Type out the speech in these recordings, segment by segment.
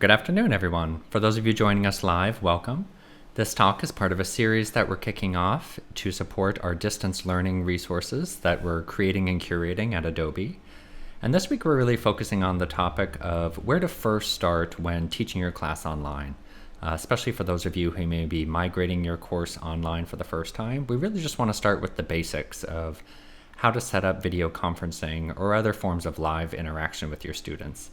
Good afternoon, everyone. For those of you joining us live, welcome. This talk is part of a series that we're kicking off to support our distance learning resources that we're creating and curating at Adobe. And this week we're really focusing on the topic of where to first start when teaching your class online. Especially for those of you who may be migrating your course online for the first time, we really just want to start with the basics of how to set up video conferencing or other forms of live interaction with your students.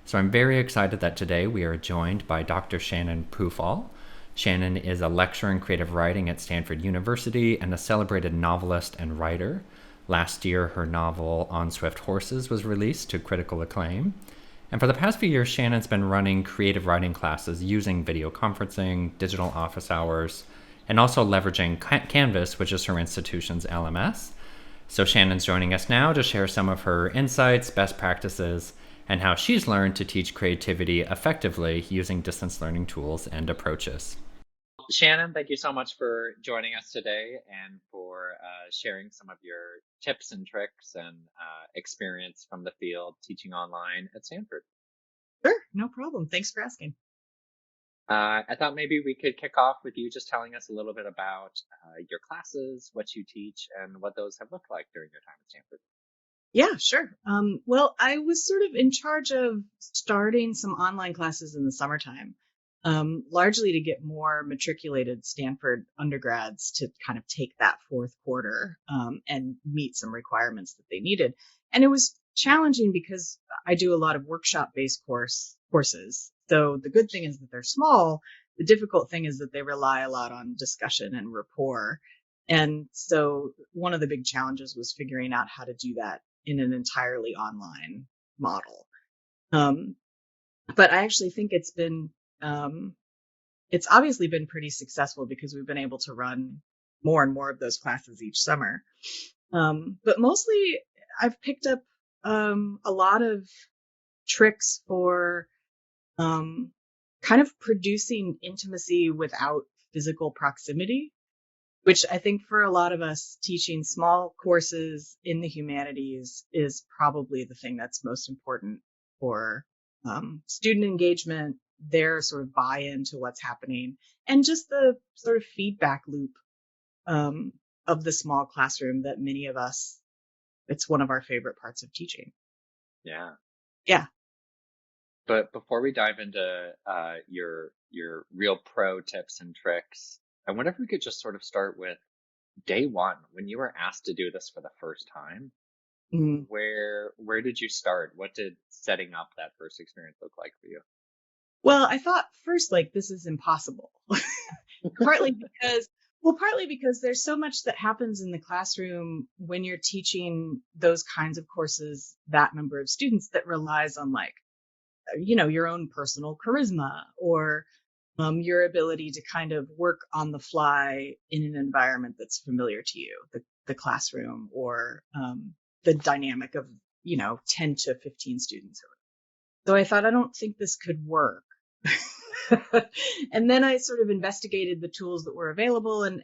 So I'm very excited that today we are joined by Dr. Shannon Pufahl. Shannon is a lecturer in creative writing at Stanford University and a celebrated novelist and writer. Last year, her novel On Swift Horses was released to critical acclaim. And for the past few years, Shannon's been running creative writing classes using video conferencing, digital office hours, and also leveraging Canvas, which is her institution's LMS. So Shannon's joining us now to share some of her insights, best practices, and how she's learned to teach creativity effectively using distance learning tools and approaches. Shannon, thank you so much for joining us today and for sharing some of your tips and tricks and experience from the field teaching online at Stanford. Sure, no problem. Thanks for asking. I thought maybe we could kick off with you just telling us a little bit about your classes, what you teach, and what those have looked like during your time at Stanford. Yeah, sure. Well, I was sort of in charge of starting some online classes in the summertime, largely to get more matriculated Stanford undergrads to kind of take that fourth quarter and meet some requirements that they needed. And it was challenging because I do a lot of workshop-based courses. So the good thing is that they're small. The difficult thing is that they rely a lot on discussion and rapport. And so one of the big challenges was figuring out how to do that in an entirely online model. But I actually think it's obviously been pretty successful because we've been able to run more and more of those classes each summer. But mostly I've picked up a lot of tricks for kind of producing intimacy without physical proximity, which I think for a lot of us teaching small courses in the humanities is probably the thing that's most important for student engagement, their sort of buy-in to what's happening, and just the sort of feedback loop of the small classroom that many of us, it's one of our favorite parts of teaching. Yeah. Yeah. But before we dive into your real pro tips and tricks, I wonder if we could just sort of start with day one when you were asked to do this for the first time. Mm. Where did you start? What did setting up that first experience look like for you? Well, I thought first, like, this is impossible. partly because there's so much that happens in the classroom when you're teaching those kinds of courses, that number of students, that relies on, like, your own personal charisma or your ability to kind of work on the fly in an environment that's familiar to you, the classroom, or the dynamic of 10 to 15 students. So I thought, I don't think this could work. And then I sort of investigated the tools that were available, and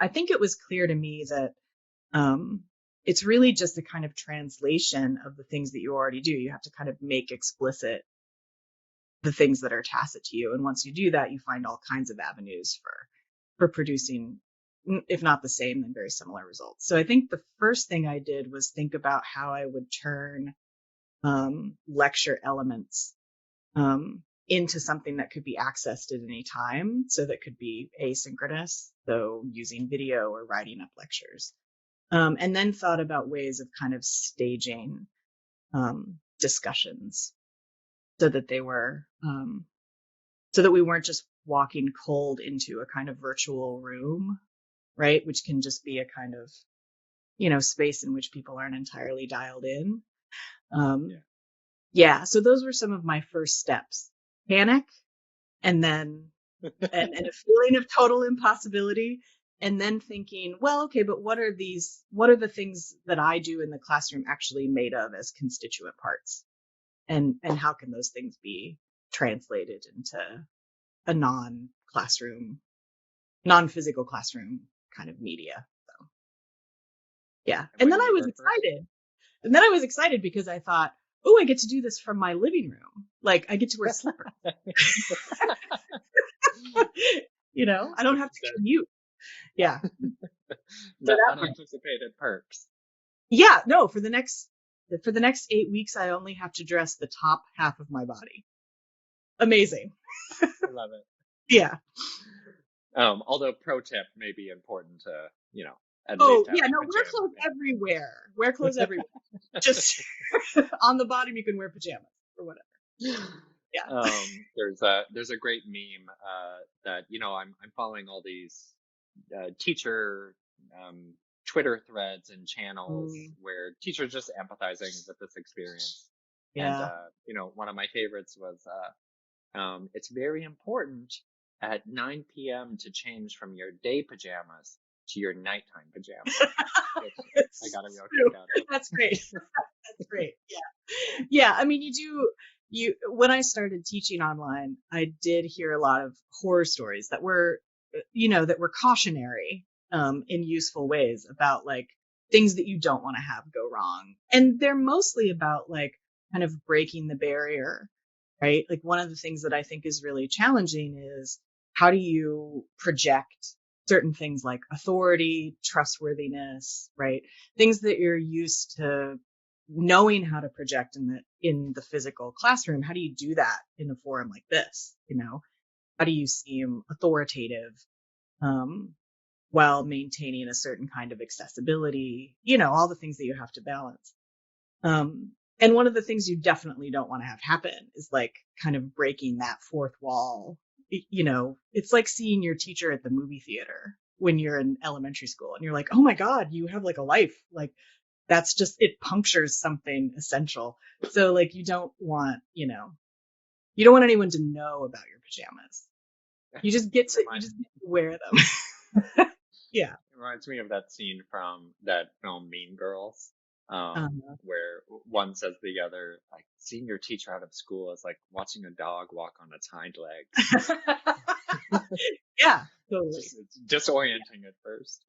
I think it was clear to me that it's really just a kind of translation of the things that you already do. You have to kind of make explicit the things that are tacit to you. And once you do that, you find all kinds of avenues for producing, if not the same, then very similar results. So I think the first thing I did was think about how I would turn lecture elements into something that could be accessed at any time. So that could be asynchronous, so using video or writing up lectures. And then thought about ways of kind of staging discussions so that so that we weren't just walking cold into a kind of virtual room, right? Which can just be a kind of, space in which people aren't entirely dialed in. Yeah. So those were some of my first steps: panic, and then and a feeling of total impossibility. And then thinking, well, okay, but what are the things that I do in the classroom actually made of as constituent parts? And how can those things be translated into a non-physical classroom kind of media? So, yeah. And then I was excited. And then I was excited because I thought, oh, I get to do this from my living room. Like I get to wear slippers. I don't have to commute. Yeah. The unanticipated perks. Yeah, no, for the next 8 weeks, I only have to dress the top half of my body. Amazing. I love it. Yeah. Although pro tip may be important to, Oh, yeah, no, wear clothes everywhere. Wear clothes everywhere. Just on the bottom, you can wear pajamas or whatever. Yeah. There's a great meme that I'm following all these teacher Twitter threads and channels where teachers just empathizing with this experience. Yeah. And one of my favorites was it's very important at 9 p.m. to change from your day pajamas to your nighttime pajamas. I got a real kick out of it. That's great. That's great. Yeah. Yeah. I mean, when I started teaching online, I did hear a lot of horror stories that were cautionary, in useful ways about like things that you don't want to have go wrong. And they're mostly about like kind of breaking the barrier, right? Like one of the things that I think is really challenging is how do you project certain things like authority, trustworthiness, right? Things that you're used to knowing how to project in the physical classroom. How do you do that in a forum like this? How do you seem authoritative, while maintaining a certain kind of accessibility, all the things that you have to balance. And one of the things you definitely don't want to have happen is like kind of breaking that fourth wall. It's like seeing your teacher at the movie theater when you're in elementary school and you're like, oh my God, you have like a life. Like that's just, it punctures something essential. So like, you don't want anyone to know about your pajamas. You just get to wear them. Yeah. It reminds me of that scene from that film Mean Girls, where one says to the other, like, seeing your teacher out of school is like watching a dog walk on its hind legs. Yeah, totally. It's disorienting at first.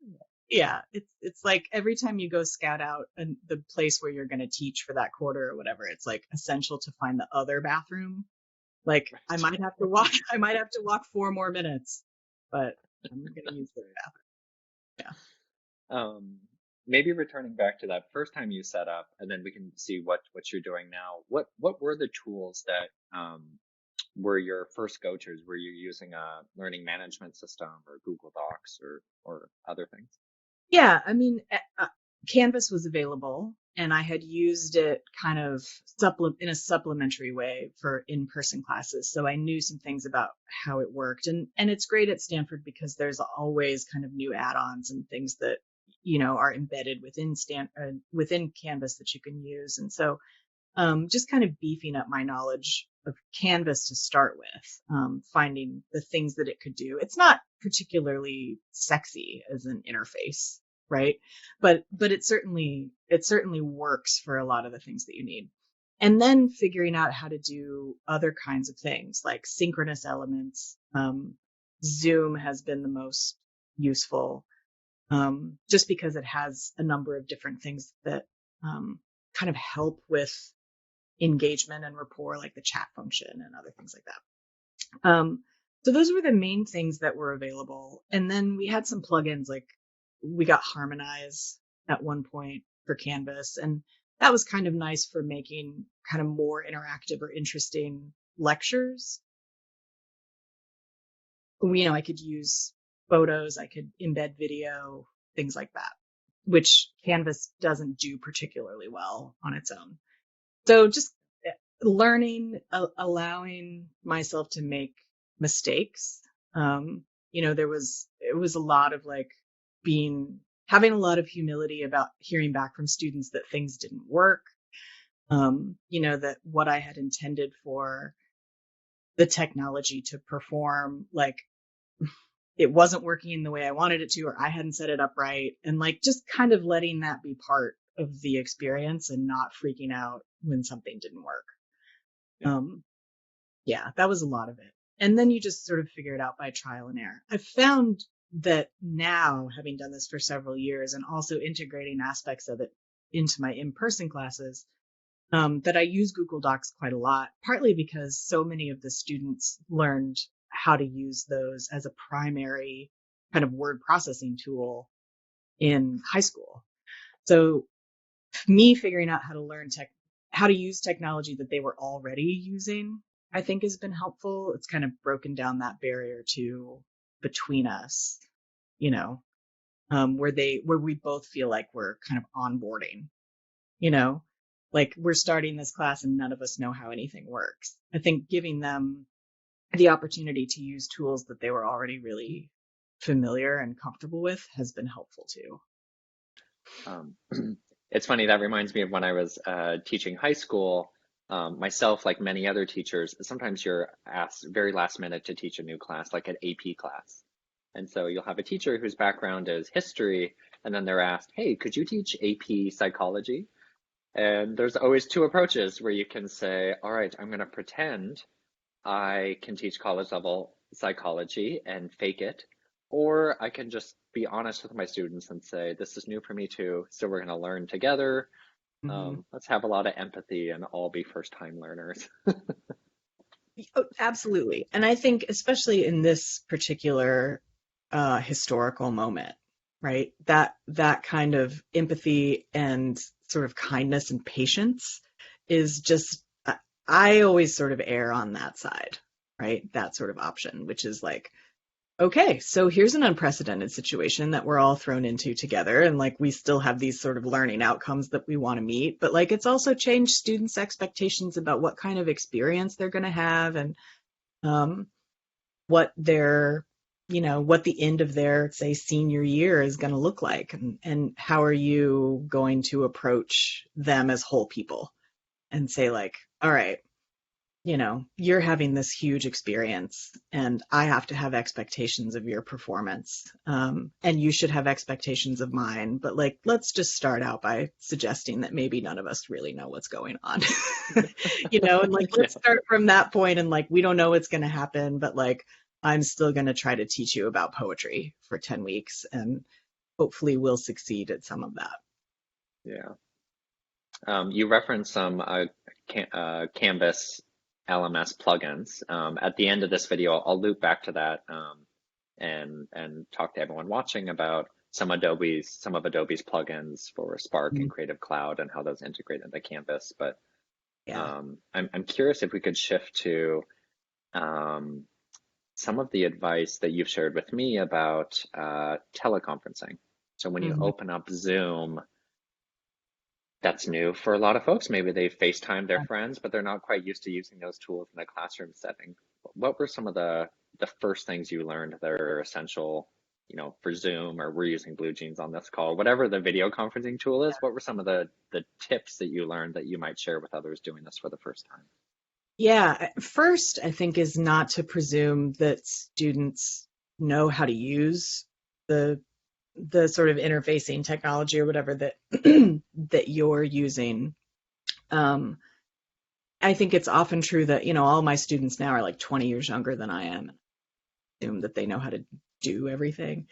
Yeah, it's like every time you go scout out the place where you're going to teach for that quarter or whatever, it's like essential to find the other bathroom. Like I might have to walk 4 more minutes, but I'm going to use the bathroom. Yeah. Maybe returning back to that first time you set up, and then we can see what you're doing now. What were the tools that were your first go-tos? Were you using a learning management system or Google Docs or other things? Yeah, I mean, Canvas was available, and I had used it kind of in a supplementary way for in-person classes. So I knew some things about how it worked, and it's great at Stanford because there's always kind of new add-ons and things that are embedded within Canvas that you can use. And so just kind of beefing up my knowledge of Canvas to start with, finding the things that it could do. It's not particularly sexy as an interface, right? But it certainly works for a lot of the things that you need. And then figuring out how to do other kinds of things like synchronous elements. Zoom has been the most useful, just because it has a number of different things that kind of help with engagement and rapport, like the chat function and other things like that. So those were the main things that were available. And then we had some plugins, like we got Harmonize at one point for Canvas. And that was kind of nice for making kind of more interactive or interesting lectures. I could use photos, I could embed video, things like that, which Canvas doesn't do particularly well on its own. So just learning, allowing myself to make mistakes. It was a lot of like having a lot of humility about hearing back from students that things didn't work. That what I had intended for the technology to perform, like it wasn't working the way I wanted it to, or I hadn't set it up right. And like, just kind of letting that be part of the experience and not freaking out when something didn't work. Yeah, that was a lot of it. And then you just sort of figure it out by trial and error. I've found that now, having done this for several years and also integrating aspects of it into my in-person classes, that I use Google Docs quite a lot, partly because so many of the students learned how to use those as a primary kind of word processing tool in high school. So me figuring out how to how to use technology that they were already using, I think has been helpful. It's kind of broken down that barrier to between us, you know, where we both feel like we're kind of onboarding, you know, like we're starting this class and none of us know how anything works. I think giving them the opportunity to use tools that they were already really familiar and comfortable with has been helpful too. Um, it's funny, that reminds me of when I was teaching high school. Myself, like many other teachers, sometimes you're asked very last minute to teach a new class, like an AP class. And so you'll have a teacher whose background is history, and then they're asked, hey, could you teach AP psychology? And there's always two approaches where you can say, all right, I'm going to pretend I can teach college level psychology and fake it, or I can just be honest with my students and say, this is new for me too, so we're going to learn together. Mm-hmm. Let's have a lot of empathy and all be first time learners. Oh, absolutely. And I think especially in this particular historical moment, right? That kind of empathy and sort of kindness and patience is just, I always sort of err on that side, right? That sort of option, which is like, okay, so here's an unprecedented situation that we're all thrown into together. And like, we still have these sort of learning outcomes that we want to meet, but like, it's also changed students' expectations about what kind of experience they're going to have and what their, what the end of their, say, senior year is going to look like. And how are you going to approach them as whole people and say like, all right, you're having this huge experience and I have to have expectations of your performance. And you should have expectations of mine. But like, let's just start out by suggesting that maybe none of us really know what's going on, and like, let's start from that point. And like, we don't know what's going to happen, but like, I'm still going to try to teach you about poetry for 10 weeks and hopefully we'll succeed at some of that. Yeah. You referenced some Canvas LMS plugins. At the end of this video, I'll loop back to that and talk to everyone watching about some of Adobe's plugins for Spark and Creative Cloud and how those integrate into Canvas. But Yeah. I'm curious if we could shift to some of the advice that you've shared with me about teleconferencing. So when you open up Zoom, that's new for a lot of folks. Maybe they FaceTime their friends, but they're not quite used to using those tools in a classroom setting. What were some of the first things you learned that are essential, for Zoom, or we're using Blue Jeans on this call, whatever the video conferencing tool is? What were some of the tips that you learned that you might share with others doing this for the first time? Yeah, first, I think, is not to presume that students know how to use the sort of interfacing technology or whatever that that you're using. I think it's often true that, all my students now are like 20 years younger than I am. I assume that they know how to do everything.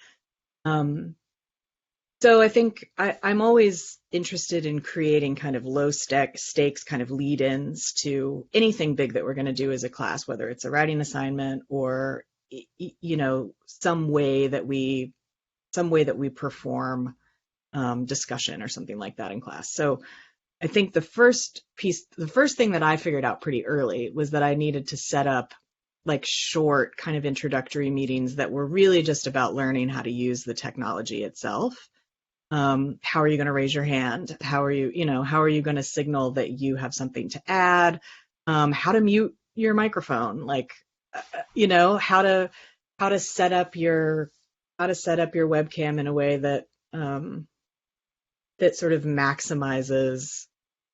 So I think I'm always interested in creating kind of low stakes kind of lead-ins to anything big that we're going to do as a class, whether it's a writing assignment or, some way that we perform discussion or something like that in class. So I think the first thing that I figured out pretty early was that I needed to set up like short kind of introductory meetings that were really just about learning how to use the technology itself. How are you going to raise your hand? How are you going to signal that you have something to add? How to mute your microphone? Like, how to set up your webcam in a way that that sort of maximizes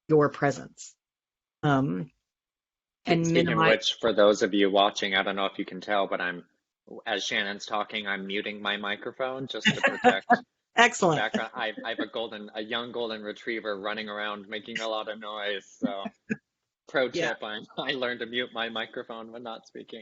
your presence. And speaking of which, for those of you watching, I don't know if you can tell, but as Shannon's talking, I'm muting my microphone just to protect excellent background. I have a young golden retriever running around making a lot of noise. So pro tip, I learned to mute my microphone when not speaking.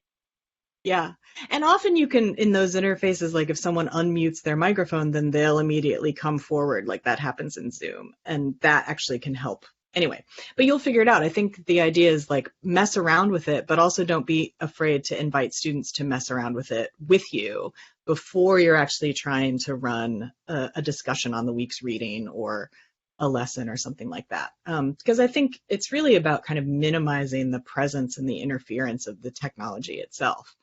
Yeah. And often you can, in those interfaces, like if someone unmutes their microphone, then they'll immediately come forward, like that happens in Zoom. And that actually can help Anyway, but you'll figure it out. I think the idea is like mess around with it, but also don't be afraid to invite students to mess around with it with you before you're actually trying to run a discussion on the week's reading or a lesson or something like that. Because I think it's really about kind of minimizing the presence and the interference of the technology itself.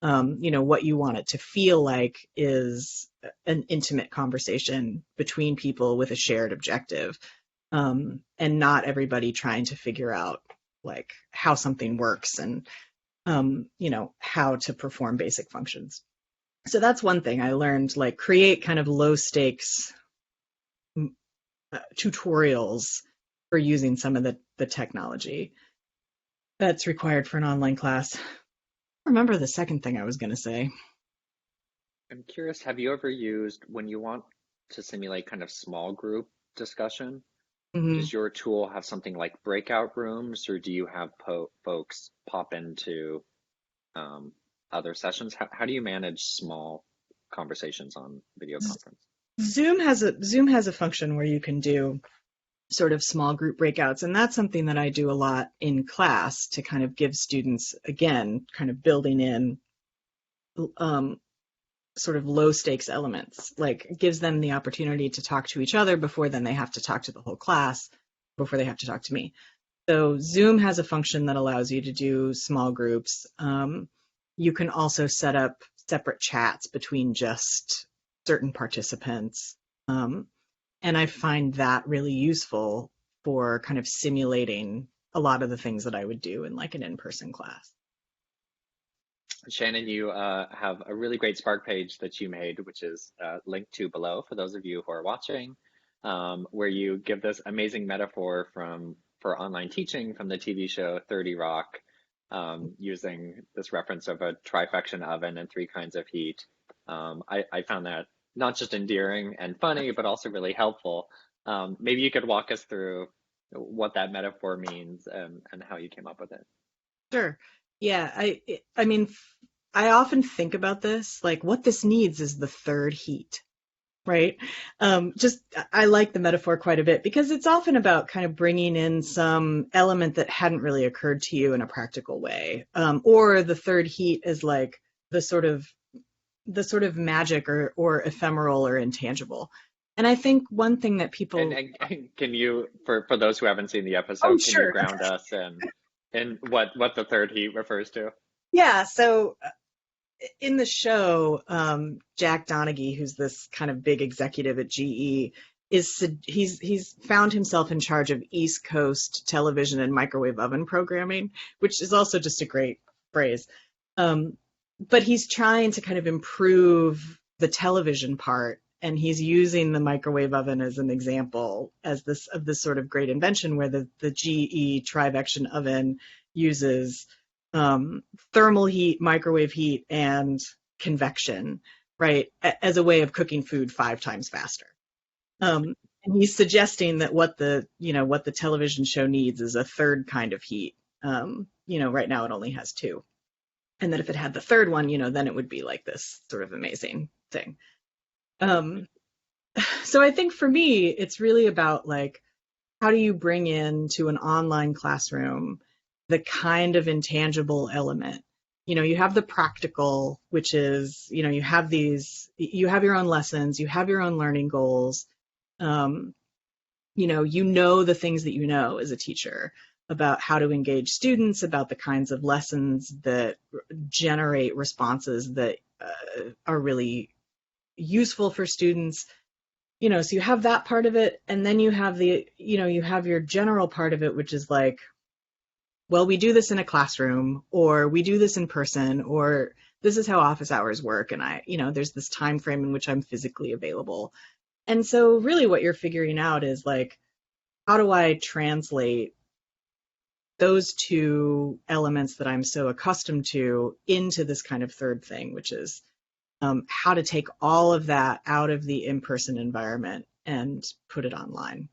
What you want it to feel like is an intimate conversation between people with a shared objective, and not everybody trying to figure out like how something works and, how to perform basic functions. So that's one thing I learned, like create kind of low stakes tutorials for using some of the technology that's required for an online class. Remember the second thing I was going to say. I'm curious, have you ever used, when you want to simulate kind of small group discussion, does your tool have something like breakout rooms, or do you have folks pop into other sessions? How do you manage small conversations on video conference? Zoom has a function where you can do sort of small group breakouts, and that's something that I do a lot in class to kind of give students, again, kind of building in sort of low stakes elements, like gives them the opportunity to talk to each other before then they have to talk to the whole class, before they have to talk to me. So Zoom has a function that allows you to do small groups. You can also set up separate chats between just certain participants. And I find that really useful for kind of simulating a lot of the things that I would do in like an in-person class. Shannon, you have a really great Spark page that you made, which is linked to below for those of you who are watching, where you give this amazing metaphor for online teaching from the TV show 30 Rock, using this reference of a trifection oven and 3 kinds of heat. I found that not just endearing and funny, but also really helpful. Maybe you could walk us through what that metaphor means and how you came up with it. Sure. Yeah, I mean, I often think about this, like what this needs is the third heat, right? I like the metaphor quite a bit because it's often about kind of bringing in some element that hadn't really occurred to you in a practical way, or the third heat is like the sort of magic or ephemeral or intangible. And I think one thing that people and can you, for those who haven't seen the episode, sure. You ground us in what the third heat refers to? Yeah, so in the show, Jack Donaghy, who's this kind of big executive at GE, he's found himself in charge of East Coast television and microwave oven programming, which is also just a great phrase. But he's trying to kind of improve the television part, and he's using the microwave oven as an example of this sort of great invention where the GE trivection oven uses thermal heat, microwave heat, and convection, right, as a way of cooking food 5 times faster. And he's suggesting that what the television show needs is a third kind of heat. Right now it only has 2. And that if it had the third one, then it would be like this sort of amazing thing. So I think for me, it's really about like, how do you bring into an online classroom the kind of intangible element? You have the practical, which is, you have your own lessons, you have your own learning goals. The things that you know as a teacher about how to engage students, about the kinds of lessons that generate responses that are really useful for students. So you have that part of it, and then you have you have your general part of it, which is like, well, we do this in a classroom, or we do this in person, or this is how office hours work, and there's this time frame in which I'm physically available. And so really what you're figuring out is like, how do I translate those 2 elements that I'm so accustomed to into this kind of third thing, which is how to take all of that out of the in-person environment and put it online.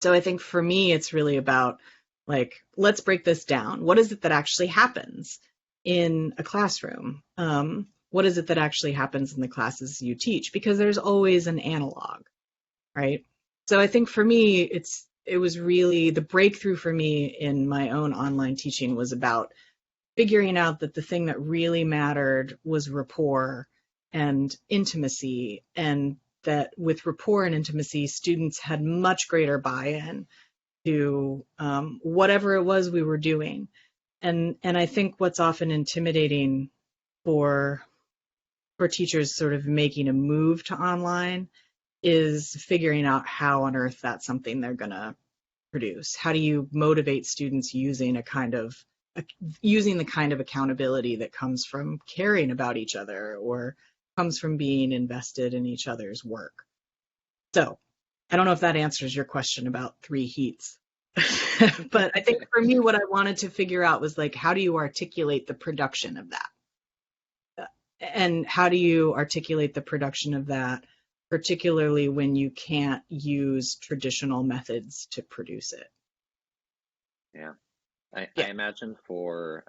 So I think for me, it's really about like, let's break this down. What is it that actually happens in a classroom? What is it that actually happens in the classes you teach? Because there's always an analog, right? So I think for me, it's it was really the breakthrough for me in my own online teaching was about figuring out that the thing that really mattered was rapport and intimacy, and that with rapport and intimacy, students had much greater buy-in to whatever it was we were doing. And I think what's often intimidating for teachers sort of making a move to online is figuring out how on earth that's something they're going to produce. How do you motivate students using the kind of accountability that comes from caring about each other or comes from being invested in each other's work? So I don't know if that answers your question about 3 heats. But I think for me, what I wanted to figure out was like, how do you articulate the production of that? And how do you articulate the production of that, particularly when you can't use traditional methods to produce it? Yeah. I imagine for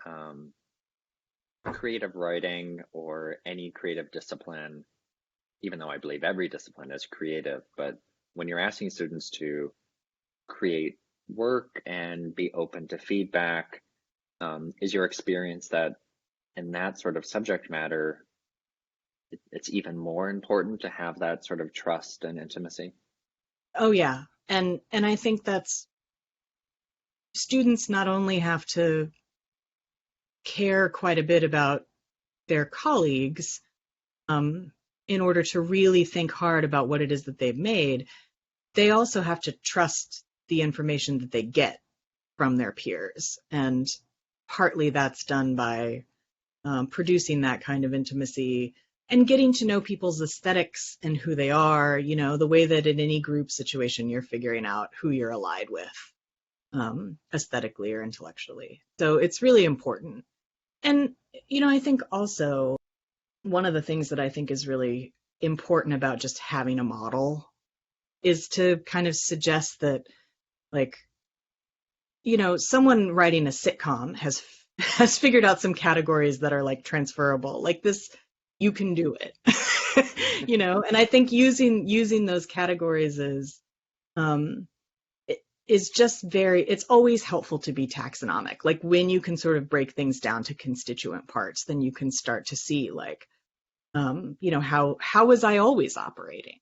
creative writing or any creative discipline, even though I believe every discipline is creative, but when you're asking students to create work and be open to feedback, is your experience that in that sort of subject matter, it's even more important to have that sort of trust and intimacy? Oh yeah. And I think that's students not only have to care quite a bit about their colleagues in order to really think hard about what it is that they've made, they also have to trust the information that they get from their peers. And partly that's done by producing that kind of intimacy and getting to know people's aesthetics and who they are, you know, the way that in any group situation you're figuring out who you're allied with aesthetically or intellectually. So it's really important. And, you know, I think also one of the things that I think is really important about just having a model is to kind of suggest that, like, you know, someone writing a sitcom has figured out some categories that are like transferable, like this, you can do it, you know. And I think using those categories is just it's always helpful to be taxonomic. Like when you can sort of break things down to constituent parts, then you can start to see like, you know, how was I always operating?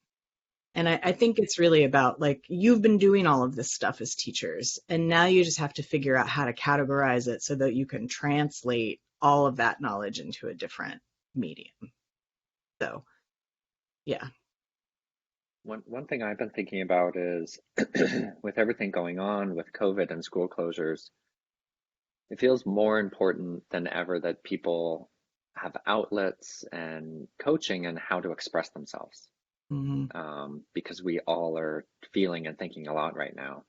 And I think it's really about like, you've been doing all of this stuff as teachers, and now you just have to figure out how to categorize it so that you can translate all of that knowledge into a different medium. So, yeah. One thing I've been thinking about is with everything going on with COVID and school closures, it feels more important than ever that people have outlets and coaching and how to express themselves. Mm-hmm. Because we all are feeling and thinking a lot right now.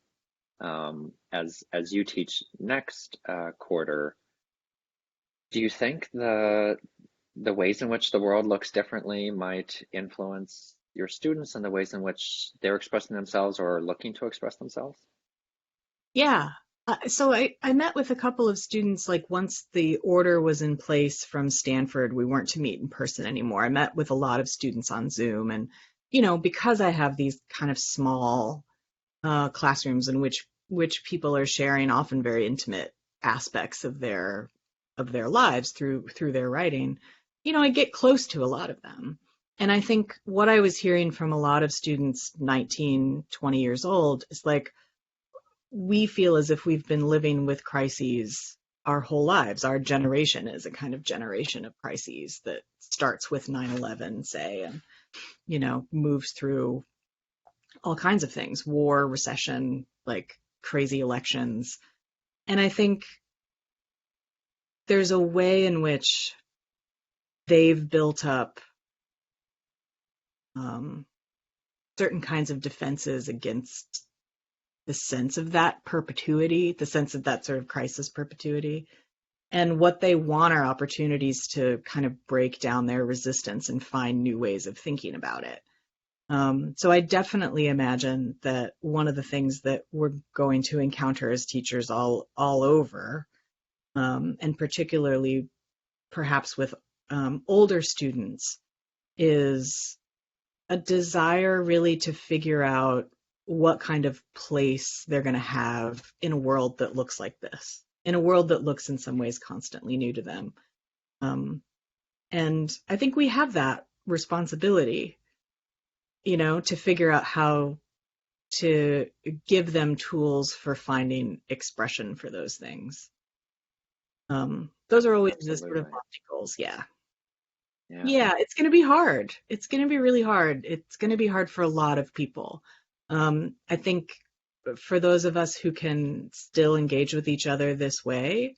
As you teach next quarter, do you think the ways in which the world looks differently might influence your students and the ways in which they're expressing themselves or looking to express themselves? Yeah. So I met with a couple of students, like once the order was in place from Stanford, we weren't to meet in person anymore. I met with a lot of students on Zoom, and, you know, because I have these kind of small classrooms in which people are sharing often very intimate aspects of their lives through their writing, you know, I get close to a lot of them. And I think what I was hearing from a lot of students 19, 20 years old is like, we feel as if we've been living with crises our whole lives. Our generation is a kind of generation of crises that starts with 9/11, say, and, you know, moves through all kinds of things, war, recession, like crazy elections. And I think there's a way in which they've built up certain kinds of defenses against the sense of that perpetuity, the sense of that sort of crisis perpetuity. And what they want are opportunities to kind of break down their resistance and find new ways of thinking about it. So I definitely imagine that one of the things that we're going to encounter as teachers all over, and particularly perhaps with older students, is a desire really to figure out what kind of place they're going to have in a world that looks like this, in a world that looks in some ways constantly new to them. And I think we have that responsibility, to figure out how to give them tools for finding expression for those things. Those are always the sort of obstacles. Yeah. Yeah, it's going to be hard. It's going to be really hard. It's going to be hard for a lot of people. I think for those of us who can still engage with each other this way,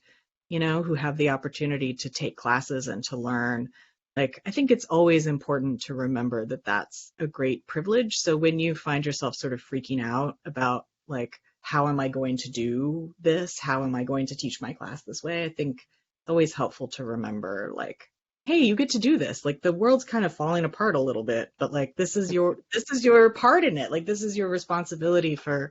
who have the opportunity to take classes and to learn, like, I think it's always important to remember that that's a great privilege. So when you find yourself sort of freaking out about, like, how am I going to do this? How am I going to teach my class this way? I think it's always helpful to remember, like, hey, you get to do this. Like, the world's kind of falling apart a little bit, but like, this is your part in it. Like, this is your responsibility for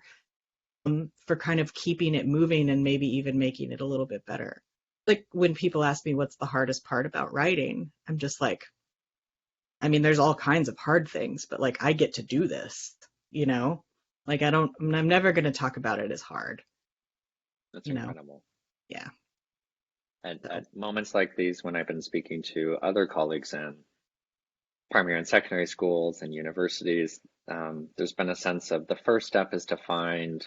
kind of keeping it moving and maybe even making it a little bit better. Like, when people ask me what's the hardest part about writing, I'm just like, I mean, there's all kinds of hard things, but like, I get to do this, like, I'm never going to talk about it as hard. That's incredible. Yeah. At moments like these, when I've been speaking to other colleagues in primary and secondary schools and universities, there's been a sense of the first step is to find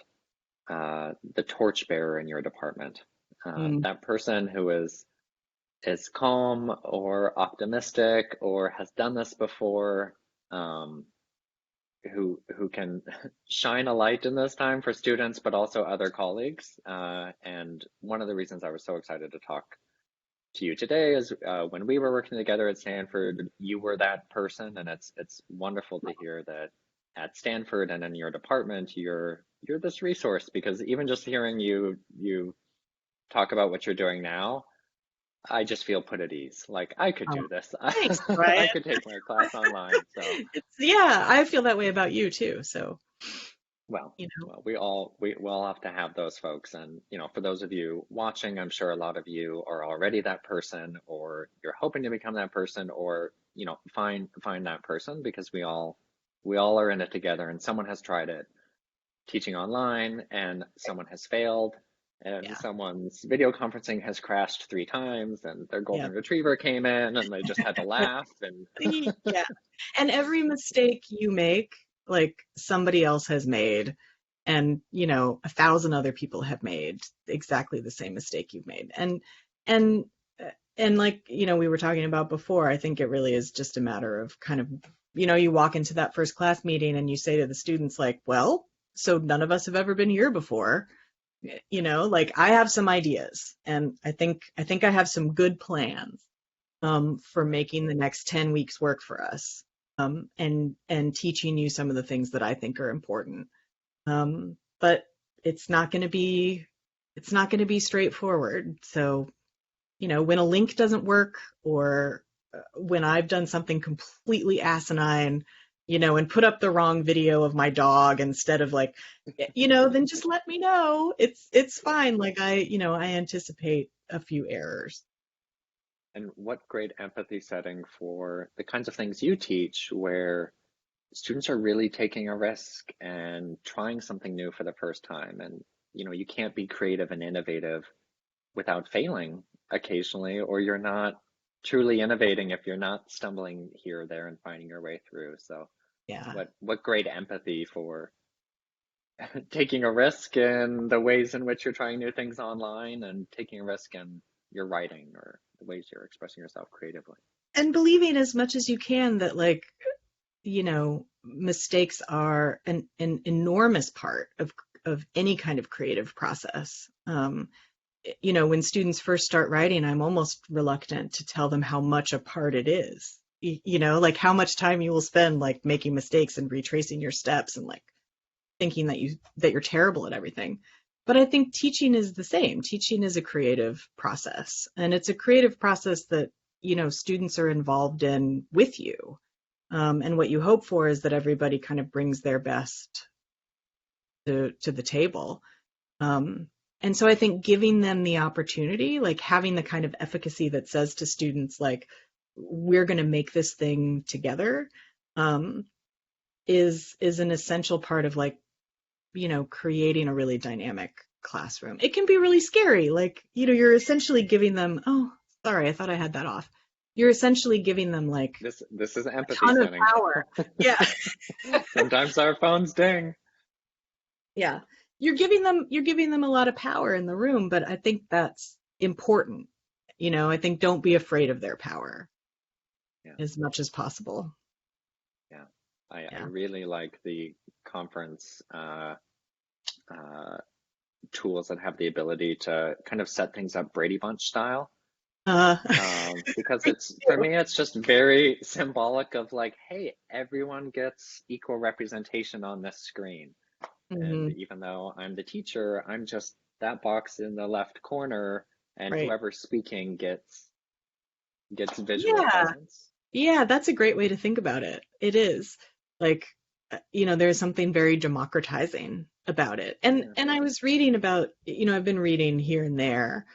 the torchbearer in your department. That person who is calm or optimistic or has done this before, who can shine a light in this time for students, but also other colleagues. And one of the reasons I was so excited to talk to you today is when we were working together at Stanford, you were that person, and it's wonderful to hear that at Stanford and in your department, you're this resource, because even just hearing you talk about what you're doing now, I just feel put at ease. Like, I could do this. Thanks, I could take my class online. So yeah, I feel that way about you too. So, well, we all have to have those folks. And, for those of you watching, I'm sure a lot of you are already that person, or you're hoping to become that person, or, find that person, because we all are in it together, and someone has tried it teaching online, and someone has failed, and someone's video conferencing has crashed 3 times, and their golden retriever came in and they just had to laugh. And yeah. And every mistake you make, like, somebody else has made, and 1,000 other people have made exactly the same mistake you've made. And like, we were talking about before, I think it really is just a matter of kind of, you walk into that first class meeting and you say to the students, like, well, so none of us have ever been here before. Like, I have some ideas, and I think I have some good plans for making the next 10 weeks work for us, and teaching you some of the things that I think are important. But it's not going to be straightforward. So, when a link doesn't work, or when I've done something completely asinine, and put up the wrong video of my dog instead of, like, then just let me know. It's fine. Like, I anticipate a few errors. And what great empathy setting for the kinds of things you teach, where students are really taking a risk and trying something new for the first time. And, you can't be creative and innovative without failing occasionally, or you're not truly innovating if you're not stumbling here or there and finding your way through. So yeah, what great empathy for taking a risk in the ways in which you're trying new things online, and taking a risk in your writing or the ways you're expressing yourself creatively. And believing as much as you can that, like, mistakes are an enormous part of any kind of creative process. When students first start writing, I'm almost reluctant to tell them how much a part it is. Like, how much time you will spend, like, making mistakes and retracing your steps, and, like, thinking that you're terrible at everything. But I think teaching is the same. Teaching is a creative process, and it's a creative process that, students are involved in with you. And what you hope for is that everybody kind of brings their best to the table. And so I think giving them the opportunity, like, having the kind of efficacy that says to students, like, we're going to make this thing together, is an essential part of, like, creating a really dynamic classroom. It can be really scary. Like, you're essentially giving them, oh, sorry, I thought I had that off. You're essentially giving them like This is a empathy ton of setting. power. Yeah. Sometimes our phones ding. Yeah. You're giving them a lot of power in the room, but I think that's important. I think don't be afraid of their power Yeah, as much as possible. yeah. I Yeah. really like the conference tools that have the ability to kind of set things up Brady Bunch style. Uh, Because for me, it's just very symbolic of like, hey, everyone gets equal representation on this screen. And mhm, even though I'm the teacher, I'm just that box in the left corner, and right. whoever's speaking gets visual Yeah. presence. Yeah, that's a great way to think about it. It is. Like, there's something very democratizing about it. And Yeah. and I was reading about, I've been reading here and there,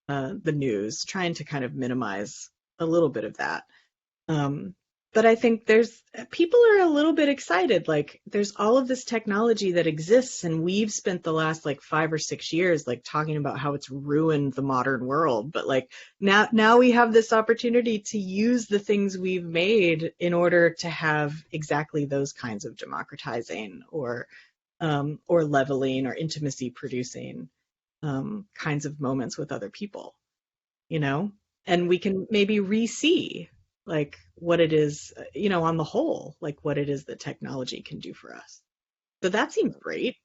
the news, trying to kind of minimize a little bit of that. Um, but I think people are a little bit excited. Like, there's all of this technology that exists, and we've spent the last like 5 or 6 years like talking about how it's ruined the modern world. But like now we have this opportunity to use the things we've made in order to have exactly those kinds of democratizing or leveling or intimacy producing kinds of moments with other people, you know? And we can maybe re-see like what it is, on the whole, like what it is that technology can do for us. So that seems great,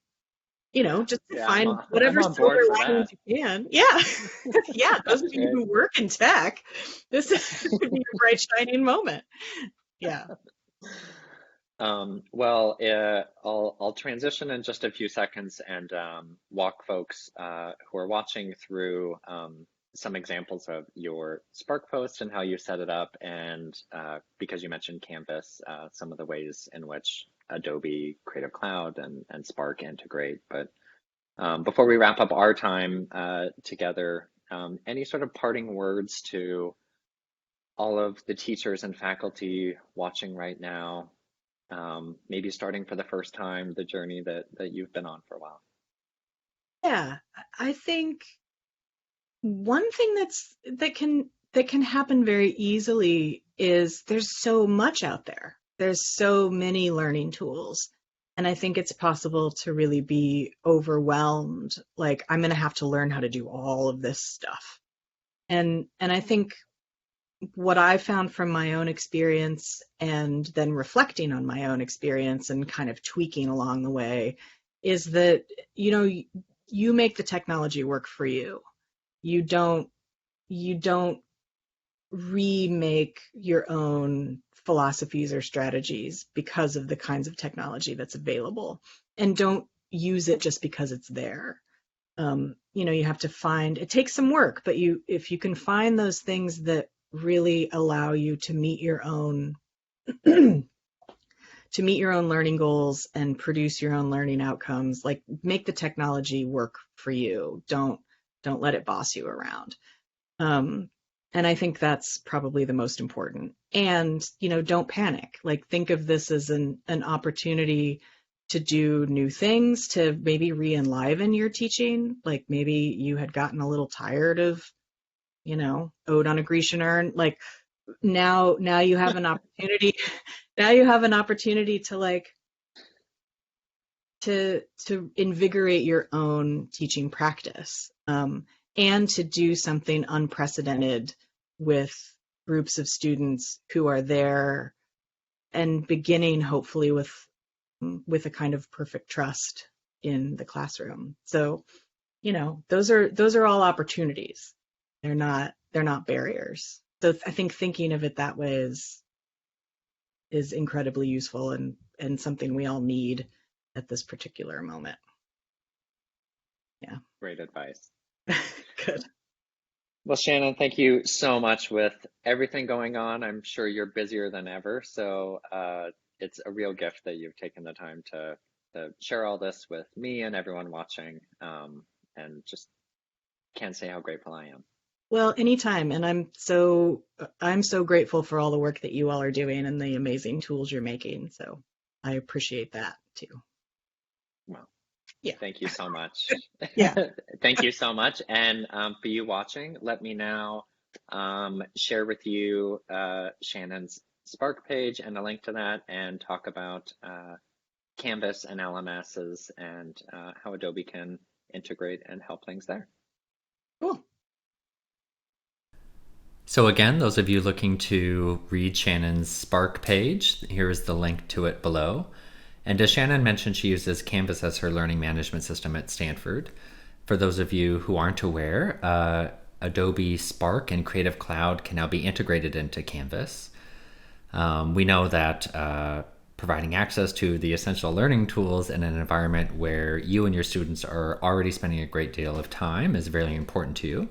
Yeah. just to Yeah, find I'm whatever on silver board for linings that. you can. Yeah. Yeah, those of That's you great. who work in tech, this could be a bright shining moment. Yeah. Well, I'll transition in just a few seconds and walk folks who are watching through some examples of your Spark post and how you set it up, and because you mentioned Canvas, some of the ways in which Adobe Creative Cloud and Spark integrate. But before we wrap up our time together, any sort of parting words to all of the teachers and faculty watching right now, maybe starting for the first time the journey that you've been on for a while? Yeah. I think one thing that can happen very easily is there's so much out there. There's so many learning tools. And I think it's possible to really be overwhelmed. Like, I'm going to have to learn how to do all of this stuff. And I think what I found from my own experience and then reflecting on my own experience and kind of tweaking along the way is that, you make the technology work for you. You don't you don't remake your own philosophies or strategies because of the kinds of technology that's available, and don't use it just because it's there. You have to find, it takes some work, but if you can find those things that really allow you to meet your own learning goals and produce your own learning outcomes, like, make the technology work for you. Don't let it boss you around. Um, and I think that's probably the most important. And, don't panic. Like, think of this as an opportunity to do new things, to maybe re-enliven your teaching. Like, maybe you had gotten a little tired of, Ode on a Grecian Urn. Like, now you have an opportunity. Now you have an opportunity to like to invigorate your own teaching practice, and to do something unprecedented with groups of students who are there and beginning hopefully with a kind of perfect trust in the classroom. So, those are all opportunities. They're not barriers. So I think thinking of it that way is incredibly useful, and something we all need at this particular moment. Yeah. Great advice. Good. Well, Shannon, thank you so much. With everything going on, I'm sure you're busier than ever. So it's a real gift that you've taken the time to share all this with me and everyone watching. And just can't say how grateful I am. Well, anytime. And I'm so grateful for all the work that you all are doing and the amazing tools you're making. So I appreciate that too. Well, Yeah. Thank you so much. Yeah. Thank you so much. And for you watching, let me now share with you Shannon's Spark page and a link to that, and talk about Canvas and LMSs and how Adobe can integrate and help things there. Cool. So again, those of you looking to read Shannon's Spark page, here is the link to it below. And as Shannon mentioned, she uses Canvas as her learning management system at Stanford. For those of you who aren't aware, Adobe Spark and Creative Cloud can now be integrated into Canvas. We know that providing access to the essential learning tools in an environment where you and your students are already spending a great deal of time is very important to you.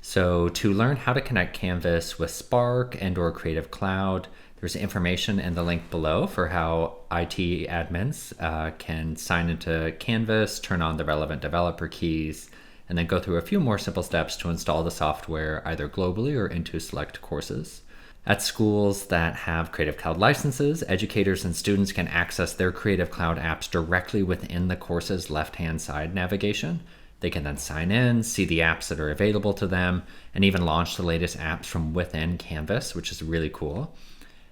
So to learn how to connect Canvas with Spark and/or Creative Cloud, there's information in the link below for how IT admins can sign into Canvas, turn on the relevant developer keys, and then go through a few more simple steps to install the software either globally or into select courses. At schools that have Creative Cloud licenses, educators and students can access their Creative Cloud apps directly within the course's left-hand side navigation. They can then sign in, see the apps that are available to them, and even launch the latest apps from within Canvas, which is really cool.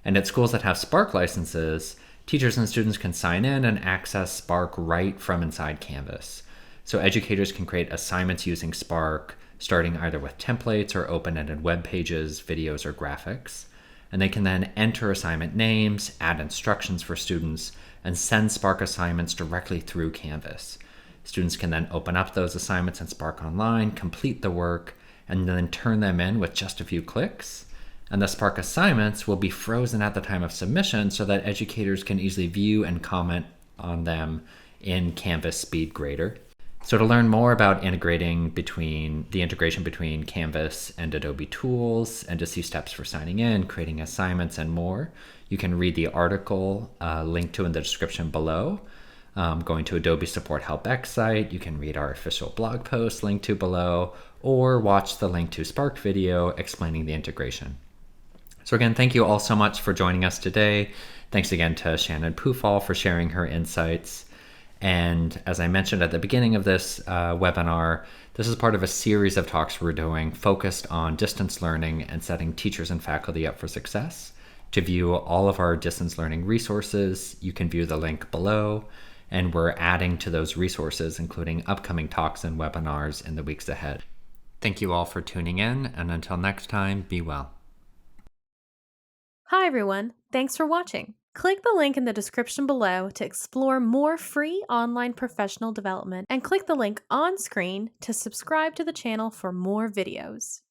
And at schools that have Spark licenses, teachers and students can sign in and access Spark right from inside Canvas. So educators can create assignments using Spark, starting either with templates or open-ended web pages, videos, or graphics. And they can then enter assignment names, add instructions for students, and send Spark assignments directly through Canvas. Students can then open up those assignments in Spark Online, complete the work, and then turn them in with just a few clicks. And the Spark assignments will be frozen at the time of submission so that educators can easily view and comment on them in Canvas Speed Grader. So to learn more about the integration between Canvas and Adobe tools, and to see steps for signing in, creating assignments, and more, you can read the article linked to in the description below. Going to Adobe Support Help X site, you can read our official blog post linked to below, or watch the link to Spark video explaining the integration. So again, thank you all so much for joining us today. Thanks again to Shannon Pufahl for sharing her insights. And as I mentioned at the beginning of this webinar, this is part of a series of talks we're doing focused on distance learning and setting teachers and faculty up for success. To view all of our distance learning resources, you can view the link below. And we're adding to those resources, including upcoming talks and webinars in the weeks ahead. Thank you all for tuning in, and until next time, be well. Hi everyone, thanks for watching. Click the link in the description below to explore more free online professional development, and click the link on screen to subscribe to the channel for more videos.